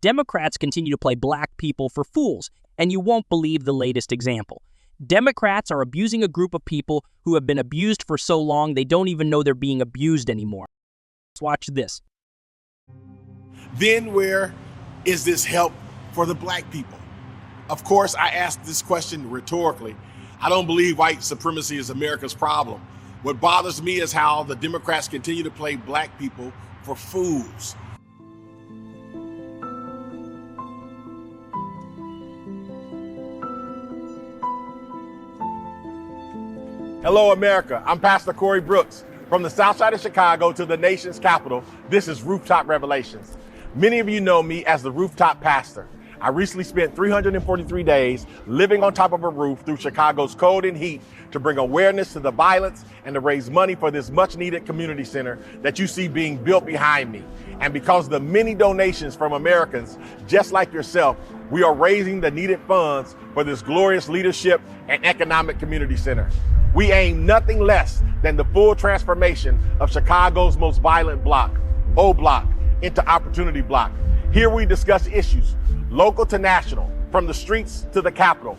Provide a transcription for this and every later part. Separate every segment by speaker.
Speaker 1: Democrats continue to play black people for fools, and you won't believe the latest example. Democrats are abusing a group of people who have been abused for so long they don't even know they're being abused anymore. Let's watch this.
Speaker 2: Then where is this help for the black people? Of course, I asked this question rhetorically. I don't believe white supremacy is America's problem. What bothers me is how the Democrats continue to play black people for fools. Hello, America. I'm Pastor Corey Brooks. From the south side of Chicago to the nation's capital, this is Rooftop Revelations. Many of you know me as the Rooftop Pastor. I recently spent 343 days living on top of a roof through Chicago's cold and heat to bring awareness to the violence and to raise money for this much needed community center that you see being built behind me. And because of the many donations from Americans just like yourself, we are raising the needed funds for this glorious leadership and economic community center. We aim nothing less than the full transformation of Chicago's most violent block, O Block, into Opportunity Block. Here we discuss issues, local to national, from the streets to the Capitol.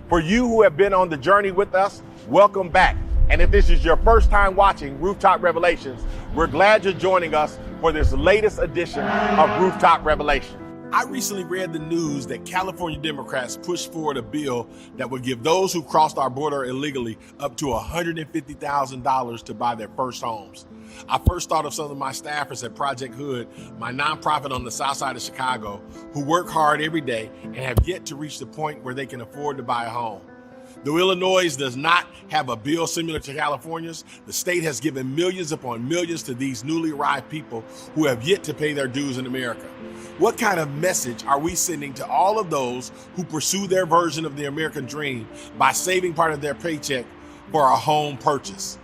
Speaker 2: For you who have been on the journey with us, welcome back. And if this is your first time watching Rooftop Revelations, we're glad you're joining us for this latest edition of Rooftop Revelation. I recently read the news that California Democrats pushed forward a bill that would give those who crossed our border illegally up to $150,000 to buy their first homes. I first thought of some of my staffers at Project Hood, my nonprofit on the south side of Chicago, who work hard every day and have yet to reach the point where they can afford to buy a home. Though Illinois does not have a bill similar to California's, the state has given millions upon millions to these newly arrived people who have yet to pay their dues in America. What kind of message are we sending to all of those who pursue their version of the American dream by saving part of their paycheck for a home purchase?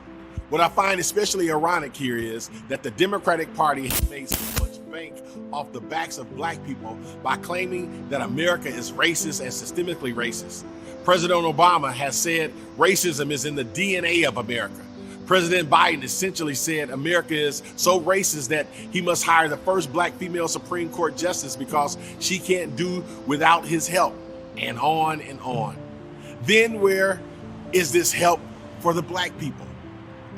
Speaker 2: What I find especially ironic here is that the Democratic Party has made so much bank off the backs of black people by claiming that America is racist and systemically racist. President Obama has said racism is in the DNA of America. President Biden essentially said America is so racist that he must hire the first black female Supreme Court justice because she can't do without his help, and on and on. Then where is this help for the black people?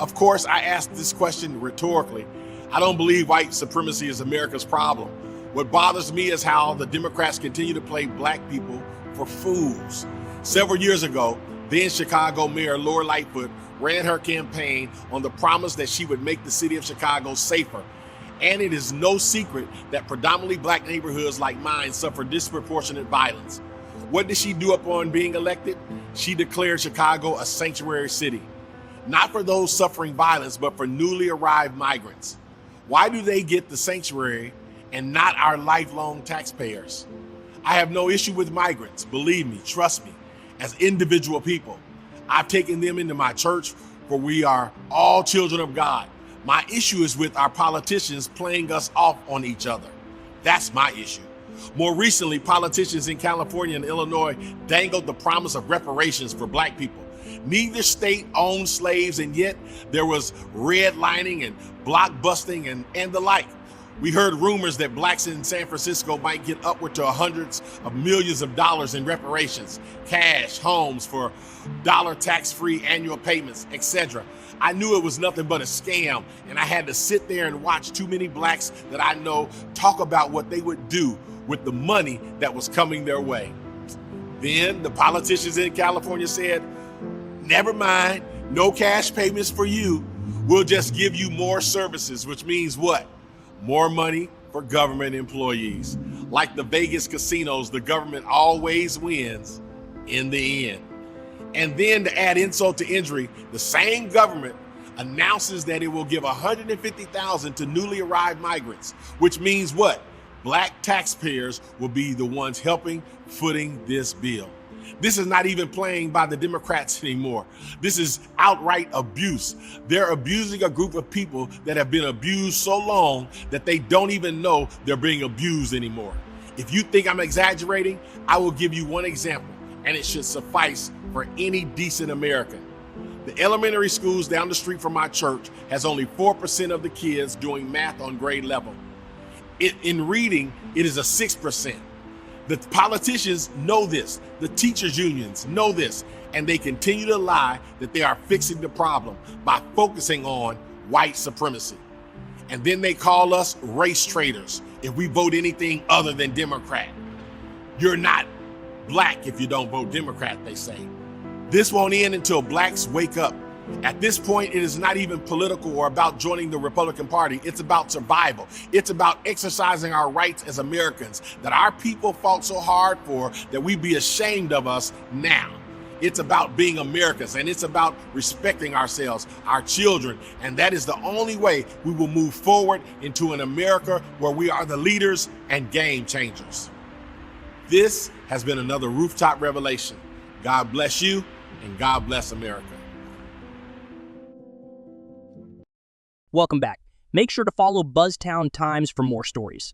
Speaker 2: Of course, I asked this question rhetorically. I don't believe white supremacy is America's problem. What bothers me is how the Democrats continue to play black people for fools. Several years ago, then Chicago Mayor Lori Lightfoot ran her campaign on the promise that she would make the city of Chicago safer. And it is no secret that predominantly black neighborhoods like mine suffer disproportionate violence. What did she do upon being elected? She declared Chicago a sanctuary city, not for those suffering violence, but for newly arrived migrants. Why do they get the sanctuary and not our lifelong taxpayers? I have no issue with migrants, believe me, trust me, as individual people. I've taken them into my church, for we are all children of God. My issue is with our politicians playing us off on each other. That's my issue. More recently, politicians in California and Illinois dangled the promise of reparations for black people. Neither state owned slaves, and yet there was redlining and blockbusting and the like. We heard rumors that blacks in San Francisco might get upward to hundreds of millions of dollars in reparations, cash, homes for dollar tax-free annual payments, etc. I knew it was nothing but a scam, and I had to sit there and watch too many blacks that I know talk about what they would do with the money that was coming their way. Then the politicians in California said, never mind, no cash payments for you. We'll just give you more services, which means what? More money for government employees. Like the Vegas casinos, the government always wins in the end. And then to add insult to injury, the same government announces that it will give $150,000 to newly arrived migrants, which means what? Black taxpayers will be the ones helping footing this bill. This is not even playing by the Democrats anymore. This is outright abuse. They're abusing a group of people that have been abused so long that they don't even know they're being abused anymore. If you think I'm exaggerating, I will give you one example, and it should suffice for any decent American. The elementary schools down the street from my church has only 4% of the kids doing math on grade level. In reading, it is a 6%. The politicians know this. The teachers' unions know this. And they continue to lie that they are fixing the problem by focusing on white supremacy. And then they call us race traitors if we vote anything other than Democrat. You're not black if you don't vote Democrat, they say. This won't end until blacks wake up. At this point, it is not even political or about joining the Republican Party. It's about survival. It's about exercising our rights as Americans that our people fought so hard for that we be ashamed of us now. It's about being Americans, and it's about respecting ourselves, our children, and that is the only way we will move forward into an America where we are the leaders and game changers. This has been another Rooftop Revelation. God bless you, and God bless America.
Speaker 1: Welcome back. Make sure to follow Buzztown Times for more stories.